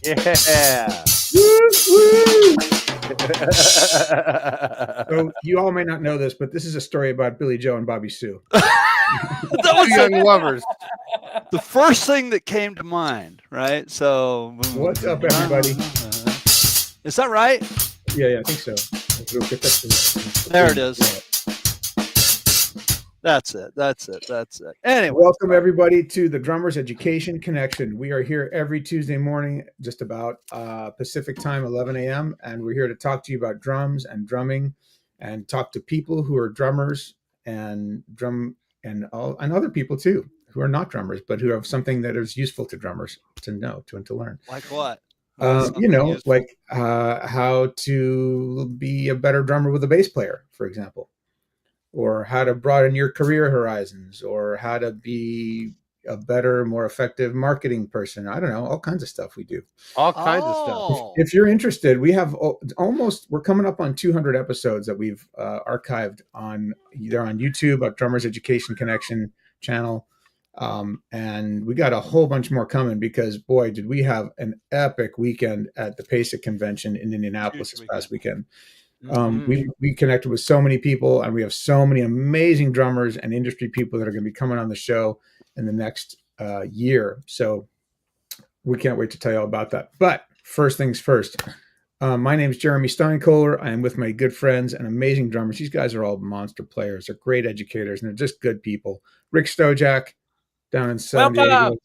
Yeah. So you all may not know this, but this is a story about Billy Joe and Bobby Sue. That Two was young lovers. the first thing that came to mind, right? So, What's up, everybody? Is that right? Yeah, I think so. There it is. That's it. Anyway, welcome everybody to the Drummers Education Connection. We are here every Tuesday morning, just about Pacific time, 11 a.m. And we're here to talk to you about drums and drumming, and talk to people who are drummers and other people too, who are not drummers, but who have something that is useful to drummers to know, and to learn. like what? Like how to be a better drummer with a bass player, for example, or how to broaden your career horizons, or how to be a better, more effective marketing person. I don't know, all kinds of stuff we do. All kinds of stuff. If you're interested, we have we're coming up on 200 episodes that we've archived on either on YouTube, our Drummers Education Connection channel. And we got a whole bunch more coming, because boy, did we have an epic weekend at the PASIC convention in Indianapolis this past weekend. We connected with so many people, and we have so many amazing drummers and industry people that are going to be coming on the show in the next year. So we can't wait to tell you all about that. But first things first, my name is Jeremy Steinkohler. I am with my good friends and amazing drummers. These guys are all monster players. They're great educators, and they're just good people. Rick Stojak down in San Diego.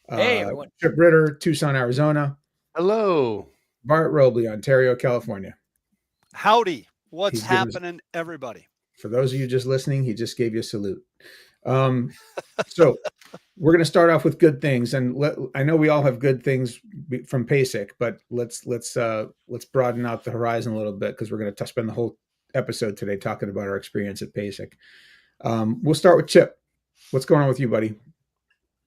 Hey, everyone. Chip Ritter, Tucson, Arizona. Hello. Bart Robley, Ontario, California. Howdy. What's happening, everybody? For those of you just listening, he just gave you a salute. So we're going to start off with good things, and I know we all have good things from PASIC, but let's broaden out the horizon a little bit, because we're going to spend the whole episode today talking about our experience at PASIC. We'll start with Chip. What's going on with you, buddy?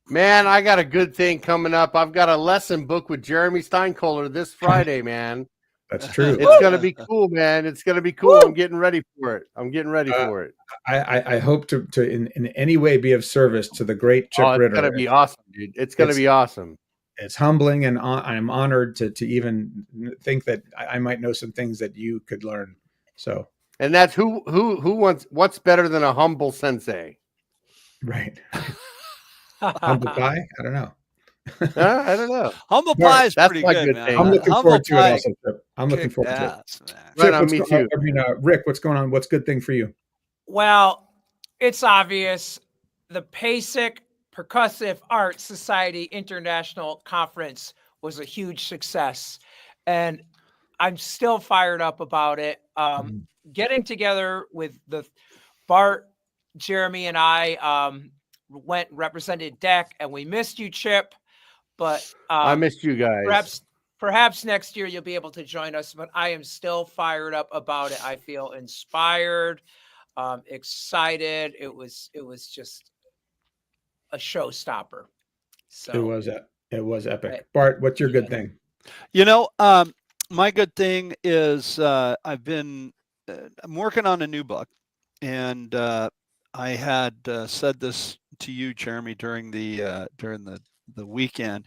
Man, I got a good thing coming up. I've got a lesson book with Jeremy Steinkohler this Friday, man. That's true. It's going to be cool, man. It's going to be cool. Woo! I'm getting ready for it. I hope to in any way be of service to the great Chip Ritter. It's going to be awesome, dude. It's going to be awesome. It's humbling, and I'm honored to even think that I might know some things that you could learn. So, and that's what's better than a humble sensei? Right. Humble pie? I don't know. I don't know. Humble pie is pretty good, man. I'm looking forward to it also, Chip. I'm looking forward to it. Right on, me too. Rick, what's going on? What's a good thing for you? Well, it's obvious. The PASIC Percussive Arts Society International Conference was a huge success, and I'm still fired up about it. Getting together with the Bart, Jeremy, and I went and represented D.E.C, and we missed you, Chip. But I missed you guys. Perhaps next year you'll be able to join us. But I am still fired up about it. I feel inspired, excited. It was just a showstopper. So it was epic. Bart, what's your good thing? My good thing is I'm working on a new book, and I had said this to you, Jeremy, during the weekend,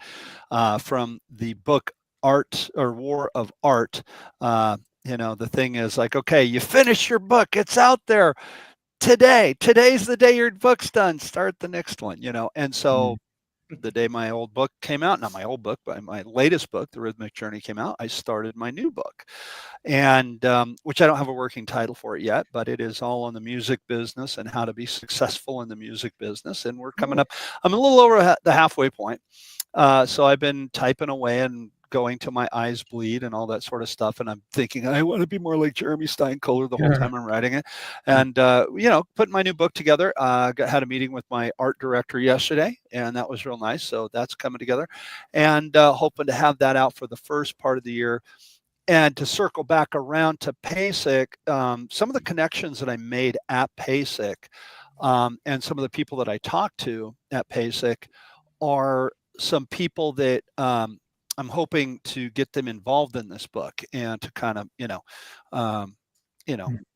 from the book Art or War of Art. The thing is like, okay, you finish your book, it's out there today. Today's the day your book's done. Start the next one, And so the day my old book came out, not my old book, but my latest book, The Rhythmic Journey, came out, I started my new book, and which I don't have a working title for it yet, but it is all on the music business and how to be successful in the music business. And we're coming up, I'm a little over the halfway point. So I've been typing away and going till my eyes bleed and all that sort of stuff. And I'm thinking, I want to be more like Jeremy Steinkohler the whole time I'm writing it. And, putting my new book together, had a meeting with my art director yesterday, and that was real nice. So that's coming together, and hoping to have that out for the first part of the year. And to circle back around to PASIC, some of the connections that I made at PASIC, and some of the people that I talked to at PASIC are some people that I'm hoping to get them involved in this book, and to kind of,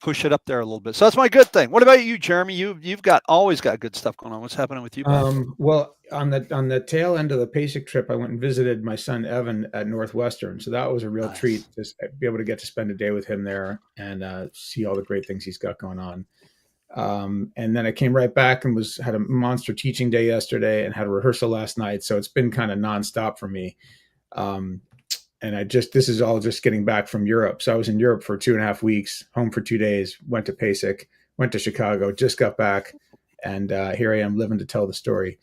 push it up there a little bit. So that's my good thing. What about you, Jeremy? You've always got good stuff going on. What's happening with you, bud? Well, on the tail end of the PASIC trip, I went and visited my son Evan at Northwestern. So that was a real treat to be able to get to spend a day with him there and see all the great things he's got going on. And then I came right back and had a monster teaching day yesterday and had a rehearsal last night. So it's been kind of nonstop for me. And this is all just getting back from Europe. So I was in Europe for 2.5 weeks, home for 2 days, went to PASIC, went to Chicago, just got back. And here I am living to tell the story.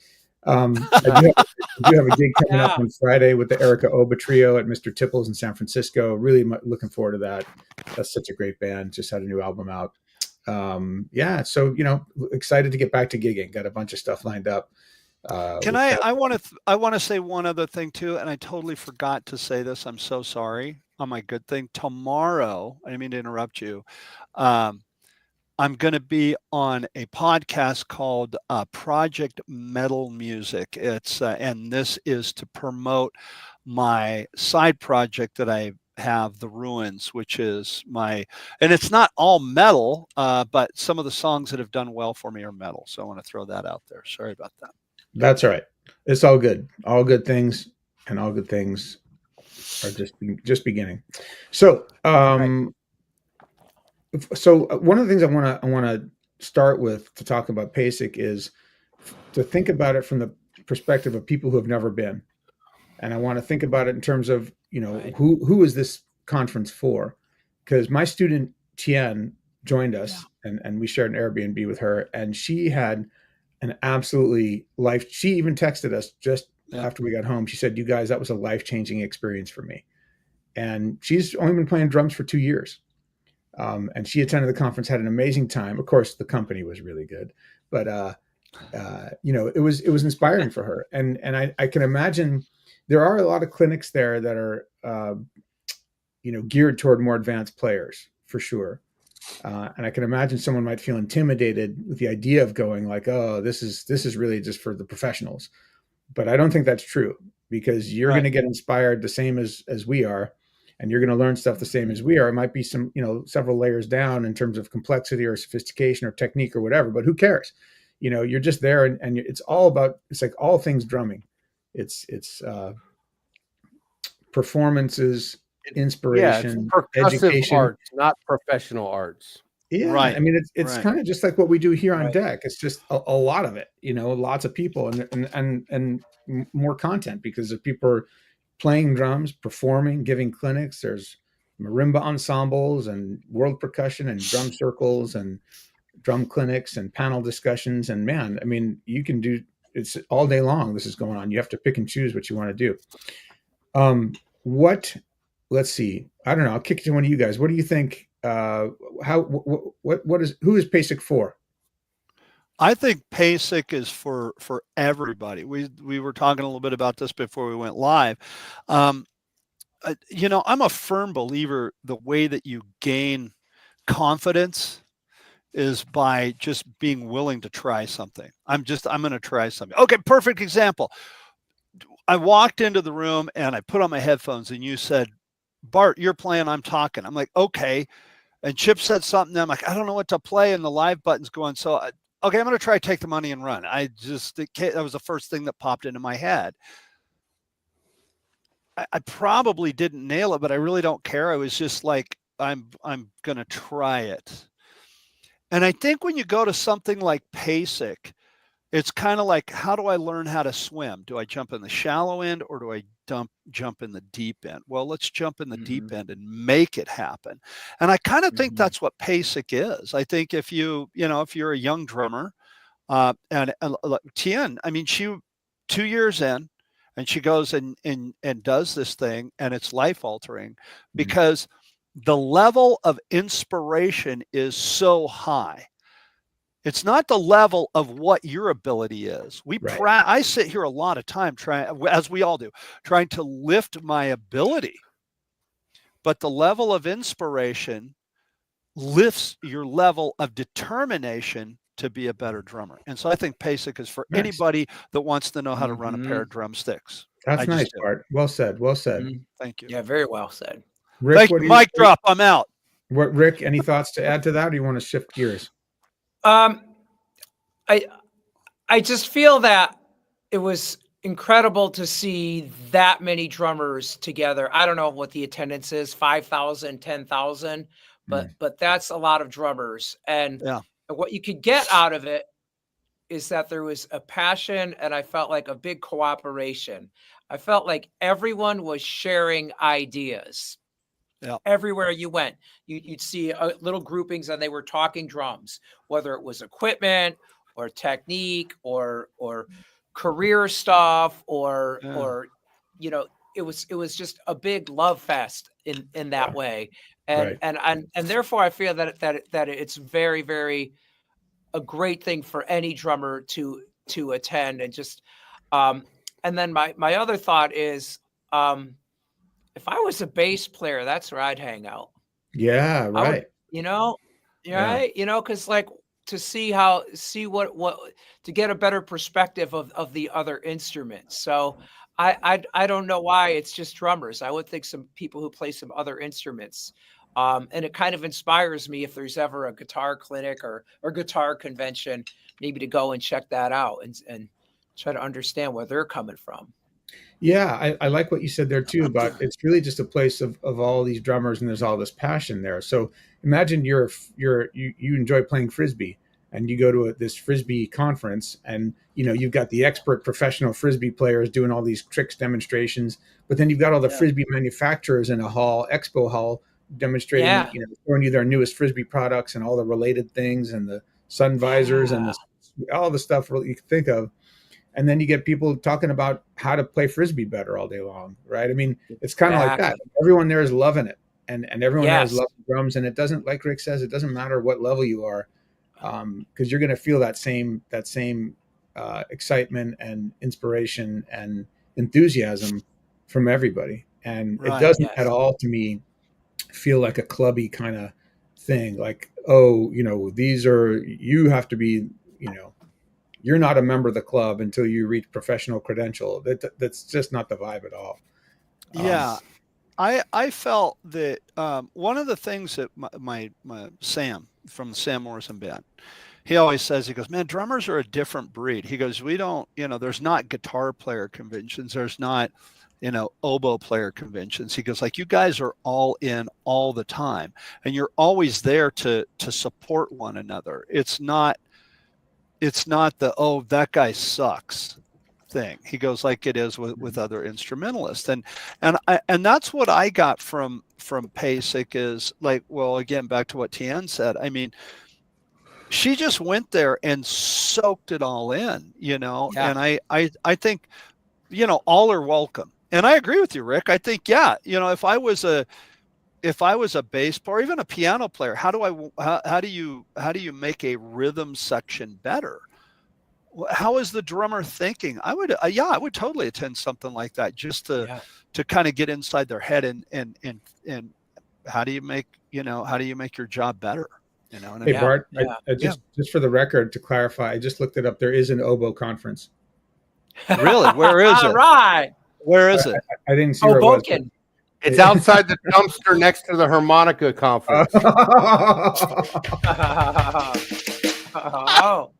I do have a gig coming up on Friday with the Erica Oba Trio at Mr. Tipples in San Francisco. Really looking forward to that. That's such a great band. Just had a new album out. So, excited to get back to gigging. Got a bunch of stuff lined up. I want to say one other thing too, and I totally forgot to say this. I'm so sorry on my good thing. Tomorrow, I didn't mean to interrupt you. I'm going to be on a podcast called Project Metal Music. It's and this is to promote my side project that I have, The Ruins, which is and it's not all metal, but some of the songs that have done well for me are metal. So I want to throw that out there. Sorry about that. That's all right. It's all good. All good things, and all good things are just beginning. So, So one of the things I want to start with to talk about PASIC is to think about it from the perspective of people who have never been, and I want to think about it in terms of who is this conference for? Because my student Tien joined us, and we shared an Airbnb with her, and she had an absolutely she even texted us just after we got home. She said, "You guys, that was a life-changing experience for me." And she's only been playing drums for 2 years. And she attended the conference, had an amazing time. Of course, the company was really good, but it was inspiring for her. And I can imagine there are a lot of clinics there that are geared toward more advanced players for sure. And I can imagine someone might feel intimidated with the idea of going like, "Oh, this is really just for the professionals." But I don't think that's true, because you're going to get inspired the same as we are. And you're going to learn stuff the same as we are. It might be some, several layers down in terms of complexity or sophistication or technique or whatever, but who cares? You're just there, and it's all about, it's like all things drumming. It's performances, inspiration, education, arts, not professional arts. Yeah. Right. I mean, it's kind of just like what we do here on deck. It's just a lot of it, lots of people and more content, because if people are playing drums, performing, giving clinics. There's marimba ensembles and world percussion and drum circles and drum clinics and panel discussions. And man, I mean, you can do it's all day long. This is going on. You have to pick and choose what you want to do. Let's see. I don't know. I'll kick it to one of you guys. What do you think? Who is PASIC for? I think PASIC is for everybody. We were talking a little bit about this before we went live. I'm a firm believer the way that you gain confidence is by just being willing to try something. I'm going to try something. Okay, perfect example. I walked into the room and I put on my headphones and you said, "Bart, you're playing, I'm talking." I'm like, "Okay." And Chip said something. I'm like, "I don't know what to play." And the live button's going. So okay, I'm going to try Take the Money and Run. That was the first thing that popped into my head. I probably didn't nail it, but I really don't care. I was just like, I'm going to try it. And I think when you go to something like PASIC, it's kind of like, how do I learn how to swim? Do I jump in the shallow end or do I jump in the deep end? Well, let's jump in the deep end and make it happen. And I kind of think that's what PASIC is. I think if if you're a young drummer, and Tien, I mean, she 2 years in, and she goes and does this thing, and it's life altering because the level of inspiration is so high. It's not the level of what your ability is. I sit here a lot of time as we all do, trying to lift my ability. But the level of inspiration lifts your level of determination to be a better drummer. And so I think PASIC is for anybody that wants to know how to run a pair of drumsticks. That's nice, Bart. Well said. Well said. Thank you. Yeah, very well said. Rick, mic drop. I'm out. What, Rick? Any thoughts to add to that, or do you want to shift gears? I just feel that it was incredible to see that many drummers together. I don't know what the attendance is, 5,000, 10,000, but that's a lot of drummers. And what you could get out of it is that there was a passion, and I felt like a big cooperation. I felt like everyone was sharing ideas. Yeah. Everywhere you went, you'd see little groupings, and they were talking drums, whether it was equipment or technique or career stuff or it was just a big love fest in that way. And therefore I feel that it's very, very a great thing for any drummer to attend. And just and then my other thought is if I was a bass player, that's where I'd hang out. Yeah, right. Right. Because like to see what to get a better perspective of the other instruments. So I don't know why it's just drummers. I would think some people who play some other instruments. And it kind of inspires me if there's ever a guitar clinic or guitar convention, maybe to go and check that out and try to understand where they're coming from. Yeah, I like what you said there too, but it's really just a place of all these drummers, and there's all this passion there. So imagine you enjoy playing Frisbee, and you go to this Frisbee conference, and you've got the expert professional Frisbee players doing all these tricks demonstrations, but then you've got all the Frisbee manufacturers in a expo hall demonstrating, showing you their newest Frisbee products and all the related things and the sun visors and all the stuff you can think of. And then you get people talking about how to play Frisbee better all day long, right? I mean, it's kind of like that. Everyone there is loving it, and everyone there is loving drums. And it doesn't, like Rick says, it doesn't matter what level you are, because you're going to feel that same excitement and inspiration and enthusiasm from everybody. And it doesn't at all, to me, feel like a clubby kind of thing. Like, you have to be, you're not a member of the club until you reach professional credential. That's just not the vibe at all. Yeah. I felt that one of the things that my Sam from the Sam Morrison band, he always says, he goes, man, drummers are a different breed. He goes, we don't, there's not guitar player conventions. There's not, oboe player conventions. He goes, like, you guys are all in all the time, and you're always there to support one another. It's not the, oh, that guy sucks thing. He goes, like it is with other instrumentalists. And that's what I got from PASIC is like, well, again, back to what Tian said. I mean, she just went there and soaked it all in, and I think, all are welcome. And I agree with you, Rick. I think, if I was a bass player or even a piano player, how do you make a rhythm section better? How is the drummer thinking? I would totally attend something like that just to kind of get inside their head and how do you make your job better? Hey, Bart, just for the record, to clarify, I just looked it up. There is an oboe conference. Really? Where is it? Right. Where is it? I didn't see where it was. It's outside the dumpster next to the harmonica conference. Oh.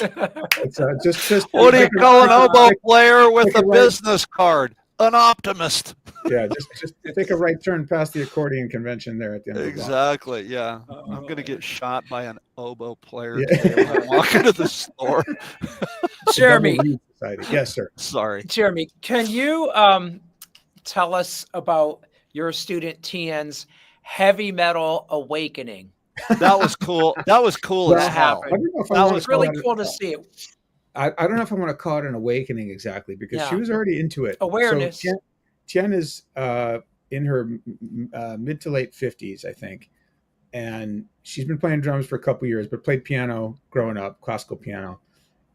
It's, just what do you call an oboe player with a business card? An optimist. Yeah, just take a right turn past the accordion convention there at the end of the block. Exactly, yeah. I'm going to get shot by an oboe player today when I walk into the store. Jeremy. Yes, sir. Sorry. Jeremy, can you tell us about your student Tian's heavy metal awakening? That was cool. That was cool as hell. That was really cool to see it. I don't know if I want to call it an awakening exactly, because she was already into it. Awareness. So Tian is in her mid to late 50s, I think. And she's been playing drums for a couple years, but played piano growing up, classical piano.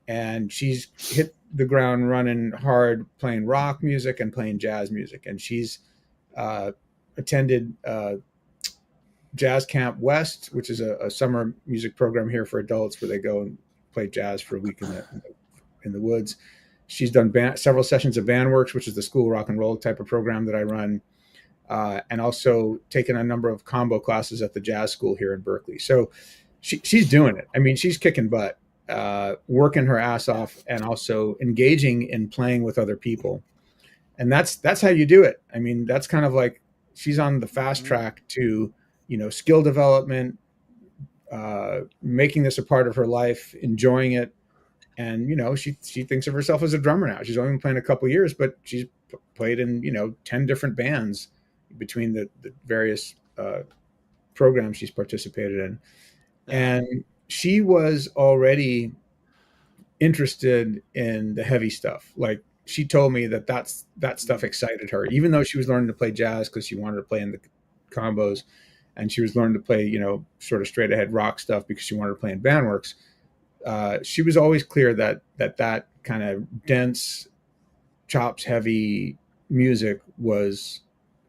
And she's hit the ground running hard, playing rock music and playing jazz music. And she's attended Jazz Camp West, which is a summer music program here for adults where they go and play jazz for a week in the woods. She's done several sessions of Bandworks, which is the school rock and roll type of program that I run. and also taken a number of combo classes at the jazz school here in Berkeley. So she's doing it. I mean, she's kicking butt, working her ass off, and also engaging in playing with other people. And that's how you do it. I mean, that's kind of like she's on the fast track to, skill development, making this a part of her life, enjoying it. And, she thinks of herself as a drummer now. She's only been playing a couple of years, but she's played in, 10 different bands between the various programs she's participated in. And she was already interested in the heavy stuff. Like, she told me that stuff excited her, even though she was learning to play jazz because she wanted to play in the combos, and she was learning to play, sort of straight ahead rock stuff because she wanted to play in bandworks. She was always clear that kind of dense, chops heavy music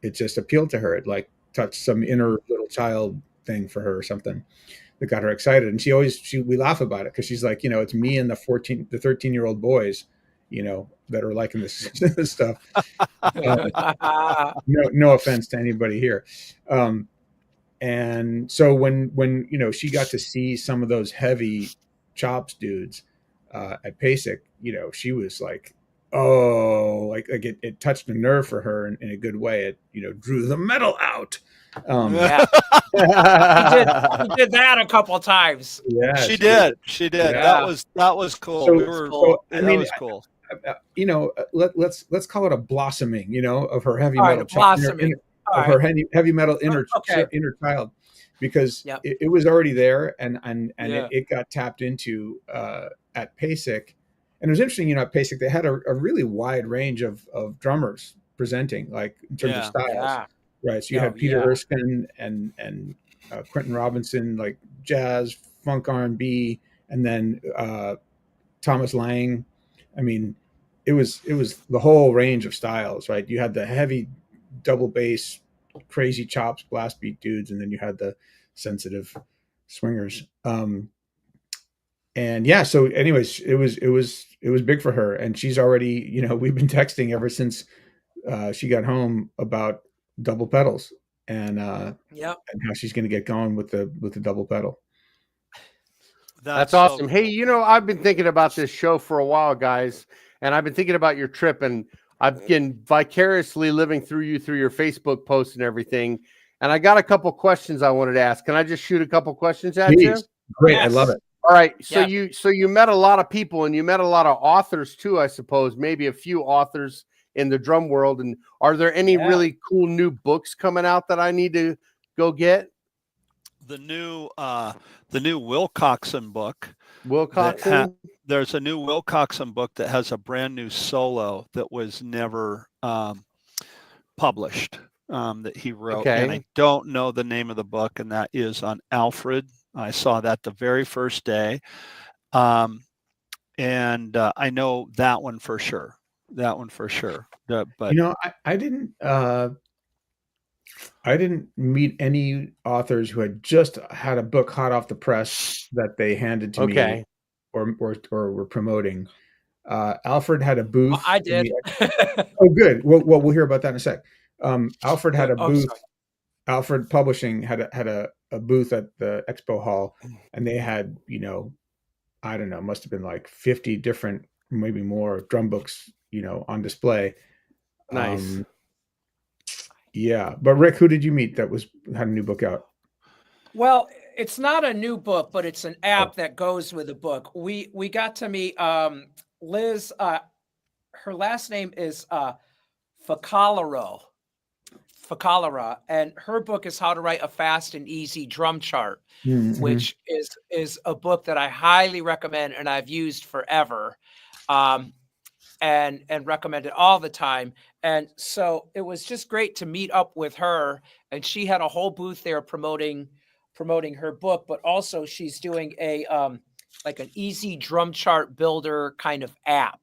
it just appealed to her. It like touched some inner little child thing for her or something that got her excited. And we laugh about it because she's like, it's me and the 13-year-old boys, that are liking this stuff. No offense to anybody here. And so when she got to see some of those heavy chops dudes at PASIC, she was like, oh, like it touched a nerve for her in a good way. It drew the metal out. Yeah. He did that a couple of times. Yeah, she did. Yeah. That was cool. That was cool. Let's call it a blossoming, of her heavy metal. Blossoming. Of her heavy metal inner child, because it was already there, and it got tapped into at PASIC. And it was interesting, at PASIC they had a really wide range of drummers presenting, like in terms of styles, right? So you had Peter Erskine and Quentin Robinson, like jazz, funk, R&B, and then Thomas Lang. I mean, it was the whole range of styles, right? You had the heavy double bass, crazy chops, blast beat dudes, and then you had the sensitive swingers. And yeah, so anyways, it was big for her, and she's already, we've been texting ever since she got home about double pedals and how she's going to get going with the double pedal. That's awesome. Hey, I've been thinking about this show for a while, guys, and I've been thinking about your trip, and I've been vicariously living through you through your Facebook posts and everything. And I got a couple questions I wanted to ask. Can I just shoot a couple questions at you? Great. Yes. I love it. All right. So you met a lot of people, and you met a lot of authors too, I suppose, maybe a few authors in the drum world. And are there any really cool new books coming out that I need to go get? The new Wilcoxon book. Wilcoxon? There's a new Wilcoxon book that has a brand new solo that was never published, that he wrote. Okay. And I don't know the name of the book, and that is on Alfred. I saw that the very first day. And I know that one for sure. But I didn't meet any authors who had just had a book hot off the press that they handed to me or were promoting. Alfred had a booth. Well, I did. Oh, good. Well, we'll hear about that in a sec. Alfred had a booth. Sorry. Alfred Publishing had a booth at the expo hall, and they had, I don't know, must have been like 50 different, maybe more drum books, on display. Nice. Yeah. But Rick, who did you meet that had a new book out? Well, it's not a new book, but it's an app that goes with the book. We got to meet Liz. Her last name is Facalera, and her book is How to Write a Fast and Easy Drum Chart, which is a book that I highly recommend and I've used forever, and recommend it all the time. And so it was just great to meet up with her, and she had a whole booth there promoting her book, but also she's doing a like an easy drum chart builder kind of app.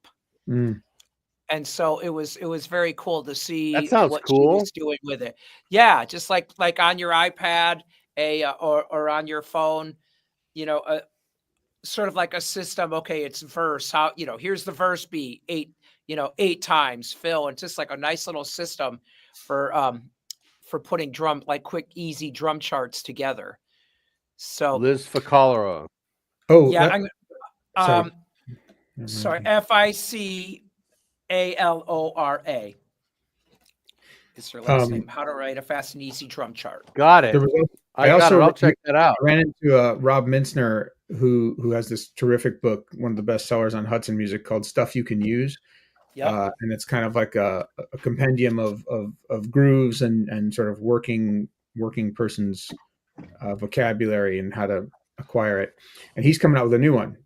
And so it was very cool to see what she was doing with it. Yeah, just like on your iPad, or on your phone, sort of like a system. Okay, it's verse. How here's the verse beat 8 times, fill, and just like a nice little system for for putting quick, easy drum charts together. So Liz Ficalora. Oh, yeah, sorry. Sorry, Ficalora is her last name. How to write a fast and easy drum chart. Got it. I got it. I'll check that out. I ran into Rob Mintzner, who has this terrific book, one of the best sellers on Hudson Music, called Stuff You Can Use. Yeah, and it's kind of like a compendium of grooves and sort of working person's vocabulary and how to acquire it. And he's coming out with a new one.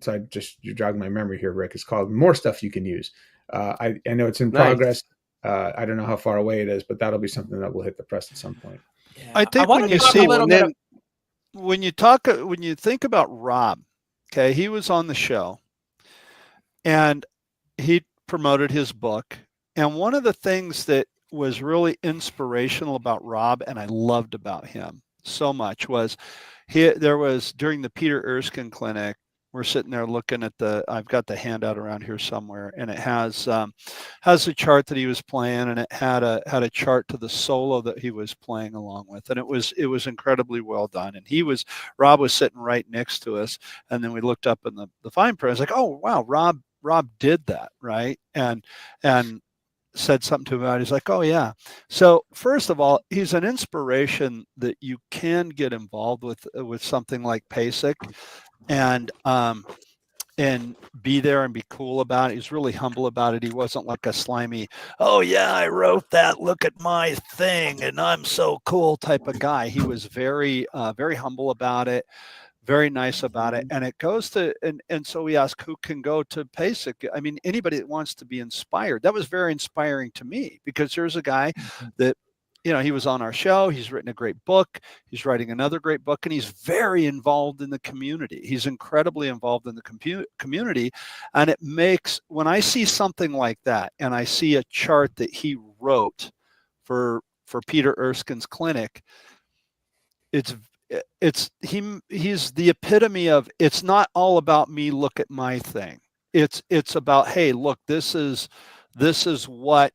So you're jogging my memory here, Rick. It's called More Stuff You Can Use. I know it's in progress. I don't know how far away it is, but that'll be something that will hit the press at some point. Yeah. I think when you see when you think about Rob, okay, he was on the show and he promoted his book. And one of the things that was really inspirational about Rob, and I loved about him so much, was there was during the Peter Erskine Clinic, we're sitting there looking at I've got the handout around here somewhere, and it has a chart that he was playing, and it had a chart to the solo that he was playing along with, and it was incredibly well done. And Rob was sitting right next to us, and then we looked up in the fine print. I was like, oh wow, Rob did that, right? And said something to him about it. He's like, oh yeah. So first of all, he's an inspiration that you can get involved with something like PASIC and be there and be cool about it. He's really humble about it. He wasn't like a slimy, oh yeah, I wrote that, look at my thing and I'm so cool type of guy. He was very humble about it, very nice about it. And it goes to, and so we ask who can go to PASIC. I mean, anybody that wants to be inspired. That was very inspiring to me, because here's a guy that, he was on our show. He's written a great book. He's writing another great book, and he's very involved in the community. He's incredibly involved in the community. And it makes, when I see something like that, and I see a chart that he wrote for Peter Erskine's clinic, he's the epitome of, it's not all about me, look at my thing. It's about, hey, look, this is what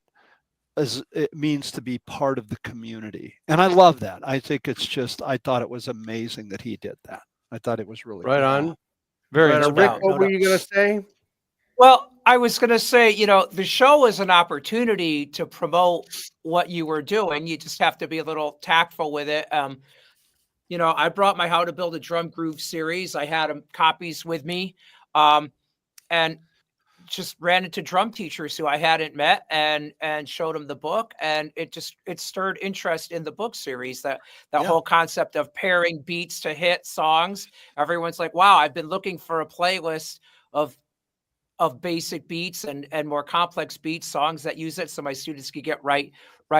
it means to be part of the community. And I love that. I think I thought it was amazing that he did that. I thought it was really right cool. on. Very Rick, what were you going to say? Well, I was going to say, the show is an opportunity to promote what you were doing. You just have to be a little tactful with it. I brought my How to Build a Drum Groove series. I had copies with me, and just ran into drum teachers who I hadn't met and showed them the book. And it stirred interest in the book series, that whole concept of pairing beats to hit songs. Everyone's like, wow, I've been looking for a playlist of basic beats and more complex beats, songs that use it, so my students could get right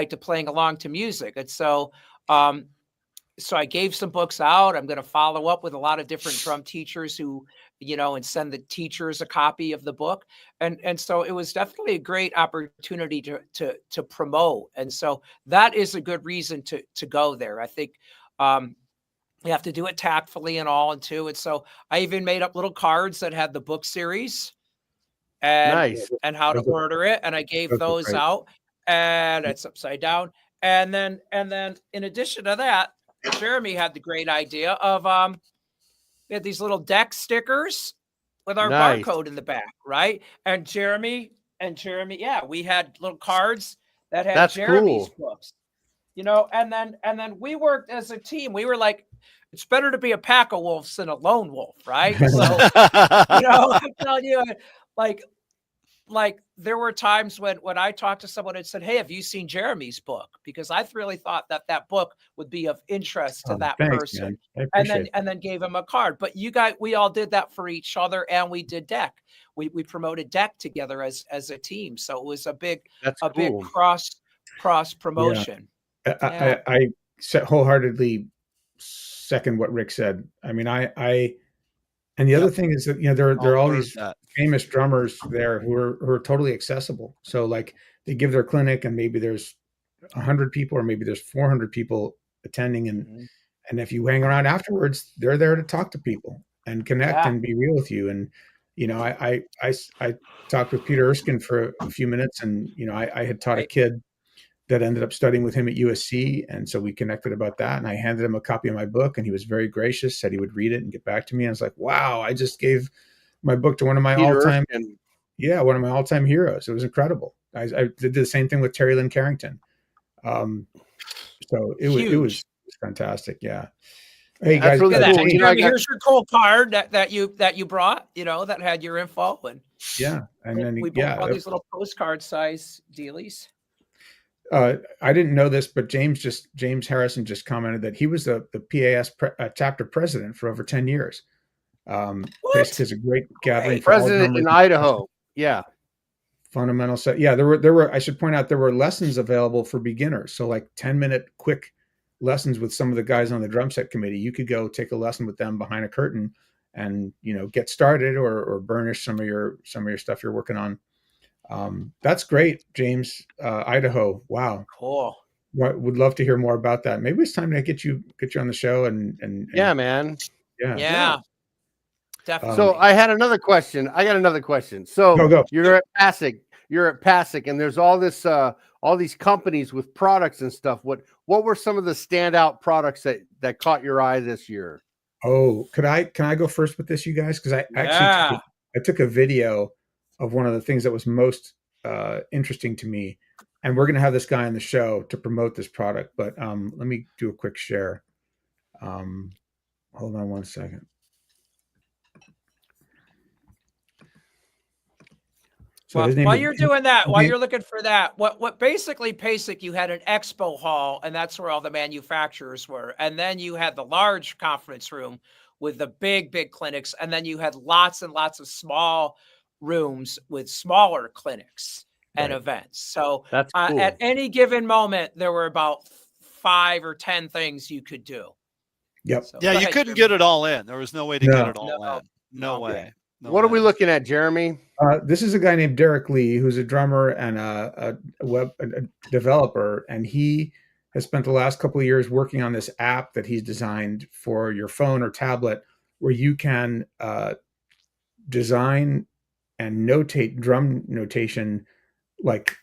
to playing along to music. And so I gave some books out. I'm going to follow up with a lot of different drum teachers who, and send the teachers a copy of the book. And so it was definitely a great opportunity to promote. And so that is a good reason to go there. I think you have to do it tactfully and all, and too. And so I even made up little cards that had the book series and how to order it. And I gave those out, and it's upside down. And then in addition to that, Jeremy had the great idea of we had these little deck stickers with our barcode in the back, right? And Jeremy, yeah, we had little cards that had Jeremy's books, and then we worked as a team. We were like, it's better to be a pack of wolves than a lone wolf, right? So, I'm telling you, like there were times when I talked to someone and said, hey, have you seen Jeremy's book? Because I really thought that book would be of interest to that person. And then gave him a card. But we all did that for each other, and we did deck. We promoted deck together as a team. So it was a big cross promotion. Yeah. I wholeheartedly second what Rick said. I mean, and the other thing is that, there are all these famous drummers there who are totally accessible. So like they give their clinic and maybe there's 100 people or maybe there's 400 people attending. And if you hang around afterwards, they're there to talk to people and connect and be real with you. And, I talked with Peter Erskine for a few minutes, and, I had taught a kid that ended up studying with him at USC. And so we connected about that. And I handed him a copy of my book, and he was very gracious, said he would read it and get back to me. I was like, wow, I just gave my book to one of my all-time heroes. It was incredible. I did the same thing with Terry Lynn Carrington. So it was fantastic. Yeah. Hey guys, look at that. Jeremy, here's your cold card that you brought, that had your info, and and then we bought all these little postcard size dealies. I didn't know this, but James Harrison just commented that he was the PAS chapter president for over 10 years. PASIC is a great gathering for president in Idaho. Yeah. Fundamental set. Yeah, there were. I should point out there were lessons available for beginners. So like 10-minute quick lessons with some of the guys on the drum set committee. You could go take a lesson with them behind a curtain, and get started or burnish some of your stuff you're working on. That's great, James. Idaho. Wow. Cool. Would love to hear more about that. Maybe it's time to get you on the show and yeah, man. Yeah. Definitely. So I had another question. So go. You're at PASIC, and there's all this, all these companies with products and stuff. What were some of the standout products that caught your eye this year? Oh, can I go first with this, you guys? Because I actually took a video of one of the things that was most interesting to me, and we're going to have this guy on the show to promote this product. But let me do a quick share. Hold on one second. So while you're doing that, while you're looking for that, what basically PASIC, you had an expo hall, and that's where all the manufacturers were. And then you had the large conference room with the big clinics. And then you had lots and lots of small rooms with smaller clinics and events. So that's cool. At any given moment, there were about 5 or 10 things you could do. Yep. So, you couldn't get it all in. There was no way to get it all in. No way. What are we looking at, Jeremy? This is a guy named Derek Lee, who's a drummer and a web developer, and he has spent the last couple of years working on this app that he's designed for your phone or tablet, where you can design and notate drum notation like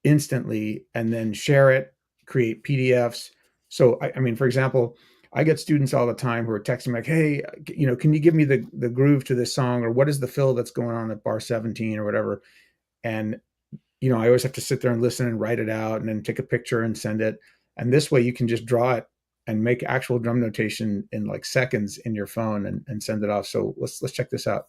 instantly, and then share it, create PDFs. So, I mean, for example, I get students all the time who are texting me like, hey, can you give me the groove to this song, or what is the fill that's going on at bar 17 or whatever? And, I always have to sit there and listen and write it out and then take a picture and send it. And this way you can just draw it and make actual drum notation in like seconds in your phone and send it off. So let's check this out.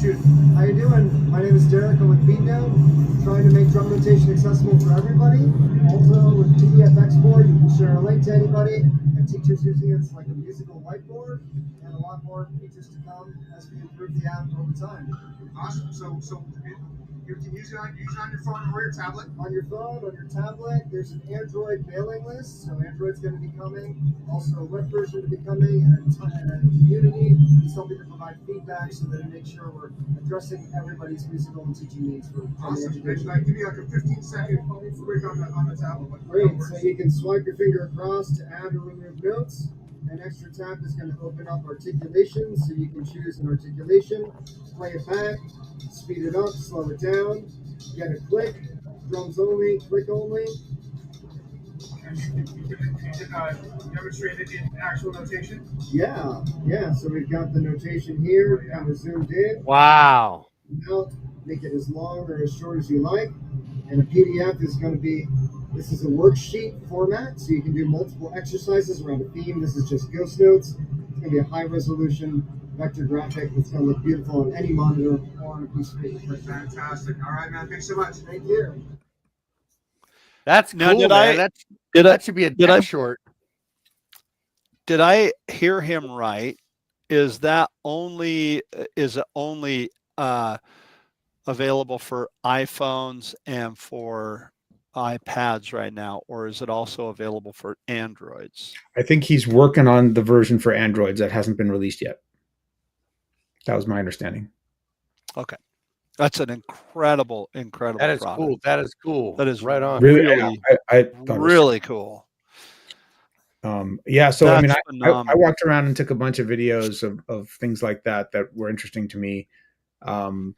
How you doing? My name is Derek. I'm with BeatNote, trying to make drum notation accessible for everybody. Also with PDF export, you can share a link to anybody, and teachers using it as like a musical whiteboard, and a lot more features to come as we improve the app over time. Awesome. So you can use it on your phone or your tablet. On your phone, on your tablet. There's an Android mailing list, so Android's going to be coming. Also a web version to be coming, and a community is helping to provide feedback so that it makes sure we're addressing everybody's musical and teaching needs for awesome. Should I give you like a 15-second quick on the tablet? Great. So you can swipe your finger across to add or remove notes. An extra tab is going to open up articulation, so you can choose an articulation, play it back, speed it up, slow it down, get a click, drums only, click only. And you can demonstrate it in actual notation? Yeah. So we've got the notation here, kind of zoomed in. Wow. Now, make it as long or as short as you like. And a PDF is going to be, this is a worksheet format, so you can do multiple exercises around a theme. This is just ghost notes. It's going to be a high resolution vector graphic that's going to look beautiful on any monitor or on a piece of paper. Fantastic. All right, man. Thanks so much. Thank you. That's cool, man. That should be a death short. Did I hear him right? Is it only available for iPhones and for iPads right now, or is it also available for Androids? I think he's working on the version for Androids that hasn't been released yet. That was my understanding. Okay. That's an incredible That is product. cool. That is cool. That is right on. Really, I really cool. Yeah. So, That's I mean, I walked around and took a bunch of videos of things like that were interesting to me. And,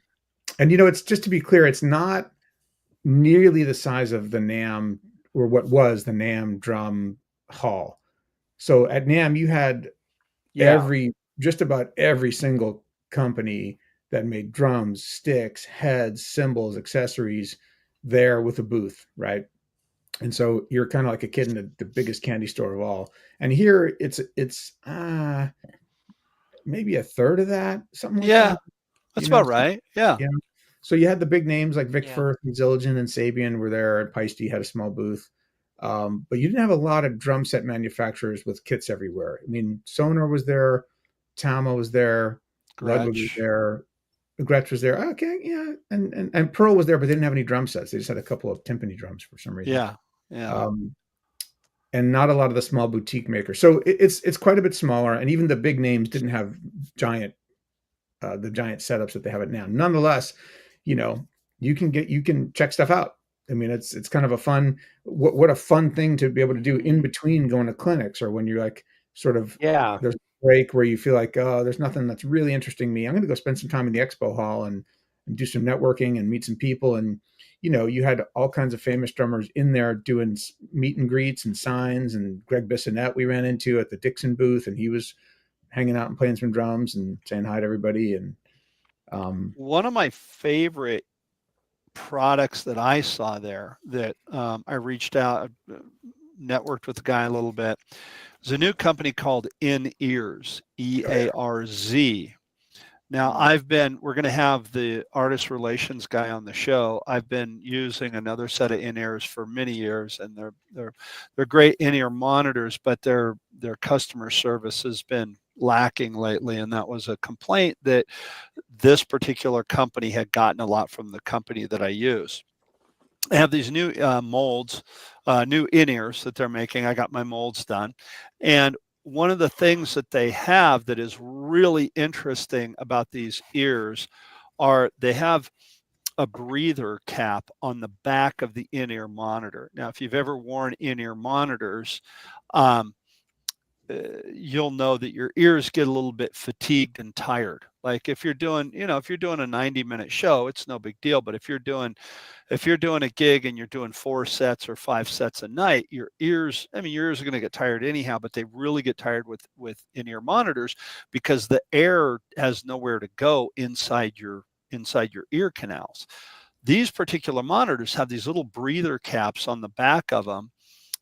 it's just to be clear, it's not nearly the size of the NAMM, or what was the NAMM drum hall. So at NAMM, you had just about every single company that made drums, sticks, heads, cymbals, accessories there with a booth, right? And so you're kind of like a kid in the biggest candy store of all. And here it's maybe a third of that, something like Yeah, that. that's You know, about right. Yeah. yeah. So you had the big names like Vic Yeah. Firth and Zildjian and Sabian were there, and Paiste had a small booth. But you didn't have a lot of drum set manufacturers with kits everywhere. I mean, Sonar was there, Tama was there, Ludwig was Gretsch. there, Gretsch was there. Okay, yeah, and Pearl was there, but they didn't have any drum sets. They just had a couple of timpani drums for some reason. Yeah. Yeah. And not a lot of the small boutique makers. So it's quite a bit smaller, and even the big names didn't have the giant setups that they have it now. Nonetheless, you know, you can check stuff out. I mean, it's kind of a fun, what a fun thing to be able to do in between going to clinics, or when you're like sort of, there's a break where you feel like, oh, there's nothing that's really interesting me. I'm going to go spend some time in the expo hall and do some networking and meet some people. And, you know, you had all kinds of famous drummers in there doing meet and greets and signs, and Greg Bissonette we ran into at the Dixon booth, and he was hanging out and playing some drums and saying hi to everybody. And one of my favorite products that I saw there that I reached out, networked with the guy a little bit. There's a new company called In-Ears, EARZ. Now we're going to have the artist relations guy on the show. I've been using another set of in-ears for many years, and they're great in-ear monitors, but their customer service has been lacking lately, and that was a complaint that this particular company had gotten a lot from the company that I use. They have these new molds, new in-ears that they're making. I got my molds done, and one of the things that they have that is really interesting about these ears are they have a breather cap on the back of the in-ear monitor. Now, if you've ever worn in-ear monitors, you'll know that your ears get a little bit fatigued and tired. Like if you're doing, a 90-minute show, it's no big deal. But if you're doing a gig and you're doing 4 sets or 5 sets a night, your ears are going to get tired anyhow, but they really get tired with in-ear monitors because the air has nowhere to go inside your ear canals. These particular monitors have these little breather caps on the back of them.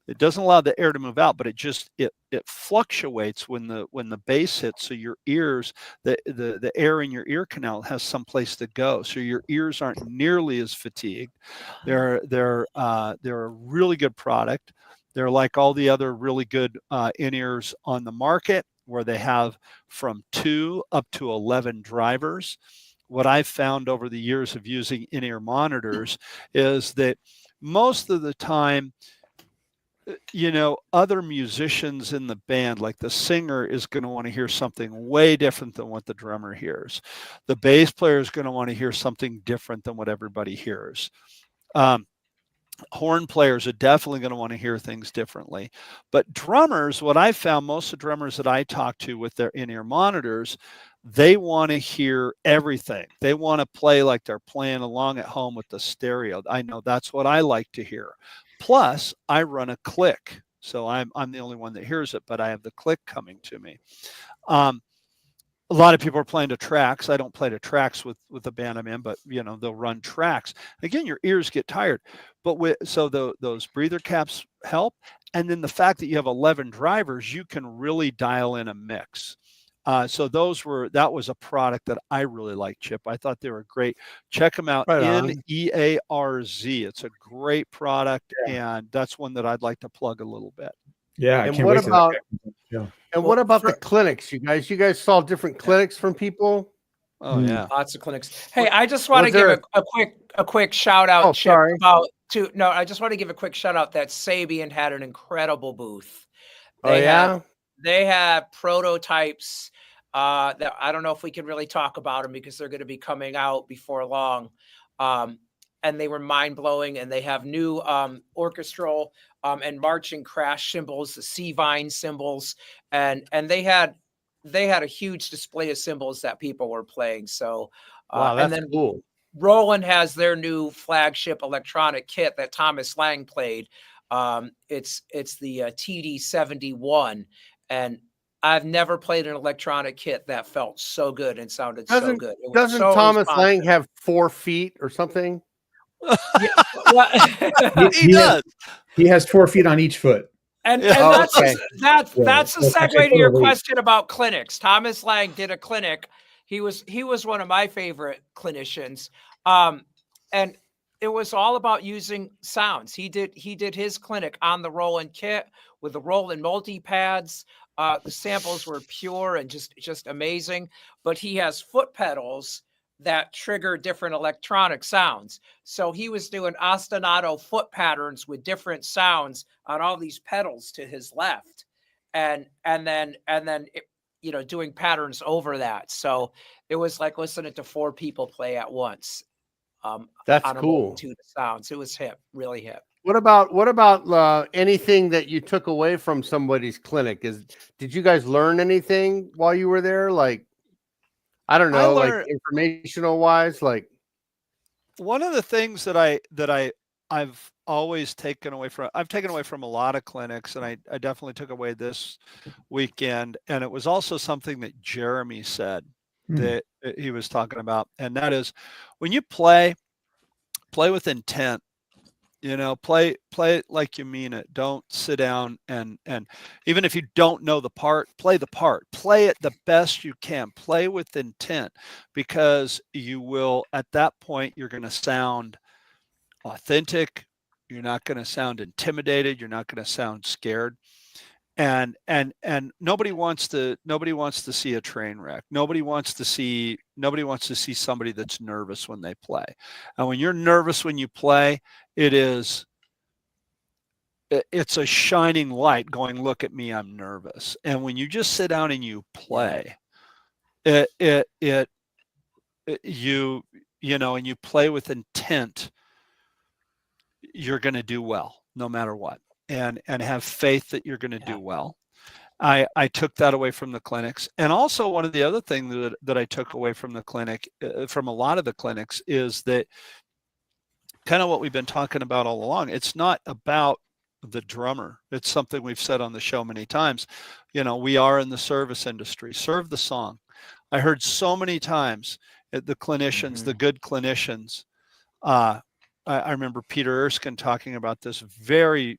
It doesn't allow the air to move out, but it fluctuates when the bass hits. So your ears, the air in your ear canal has some place to go. So your ears aren't nearly as fatigued. They're a really good product. They're like all the other really good in-ears on the market, where they have from 2 up to 11 drivers. What I've found over the years of using in-ear monitors is that most of the time, other musicians in the band, like the singer is going to want to hear something way different than what the drummer hears. The bass player is going to want to hear something different than what everybody hears. Horn players are definitely going to want to hear things differently. But drummers, what I found, most of the drummers that I talk to with their in-ear monitors, they want to hear everything. They want to play like they're playing along at home with the stereo. I know that's what I like to hear. Plus, I run a click. So I'm the only one that hears it, but I have the click coming to me. A lot of people are playing to tracks. I don't play to tracks with the band I'm in, but they'll run tracks. Again, your ears get tired. But those breather caps help. And then the fact that you have 11 drivers, you can really dial in a mix. So that was a product that I really liked, Chip. I thought they were great. Check them out. EARZ. It's a great product, and that's one that I'd like to plug a little bit. Yeah, and what about the clinics? You guys saw different clinics from people? Oh yeah, lots of clinics. Hey, I just want to give a quick shout out. Oh, Chip, sorry. I just want to give a quick shout out that Sabian had an incredible booth. They have prototypes that I don't know if we can really talk about them because they're going to be coming out before long. And they were mind-blowing, and they have new orchestral and marching crash cymbals, the C-Vine cymbals, and they had a huge display of cymbals that people were playing. So wow, that's cool. Roland has their new flagship electronic kit that Thomas Lang played. It's the TD-71, and I've never played an electronic kit that felt so good and sounded so good. It was Doesn't so Thomas Lang responsive. have 4 feet or something? Yeah, well, He does. He has 4 feet on each foot. and Yeah. Oh, that's okay. that's Yeah, that's the that's like segue a to your little leap. question about clinics. Thomas Lang did a clinic. He was one of my favorite clinicians, and it was all about using sounds. He did his clinic on the Roland kit with the Roland multi-pads. The samples were pure and just amazing. But he has foot pedals that trigger different electronic sounds. So he was doing ostinato foot patterns with different sounds on all these pedals to his left, and then doing patterns over that. So it was like listening to 4 people play at once. That's On a cool. multitude of sounds. It was hip, really hip. What about anything that you took away from somebody's clinic? Did you guys learn anything while you were there? Like, I don't know, like informational wise, like One of the things that I've always taken away from a lot of clinics, and I definitely took away this weekend, and it was also something that Jeremy said that he was talking about, and that is when you play with intent. Play it like you mean it. Don't sit down and even if you don't know the part, play the part. Play it the best you can. Play with intent, because you will, at that point, you're going to sound authentic. You're not going to sound intimidated. You're not going to sound scared. And nobody wants to see a train wreck. Nobody wants to see somebody that's nervous when they play. And when you're nervous when you play, it's a shining light going, look at me, I'm nervous. And when you just sit down and you play, and you play with intent, you're going to do well no matter what. And have faith that you're going to do well. I took that away from the clinics. And also one of the other things that I took away from the clinic, from a lot of the clinics, is that kind of what we've been talking about all along. It's not about the drummer. It's something we've said on the show many times. We are in the service industry. Serve the song. I heard so many times the clinicians, the good clinicians. I remember Peter Erskine talking about this very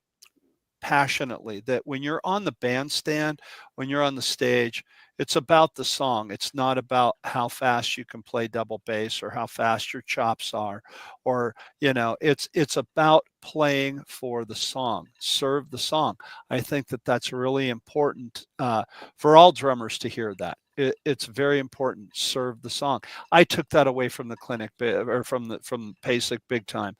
passionately, that when you're on the bandstand, when you're on the stage, it's about the song. It's not about how fast you can play double bass or how fast your chops are, or it's about playing for the song. Serve the song. I think that that's really important for all drummers to hear that. It's very important. Serve the song. I took that away from the clinic, or from PASIC, big time.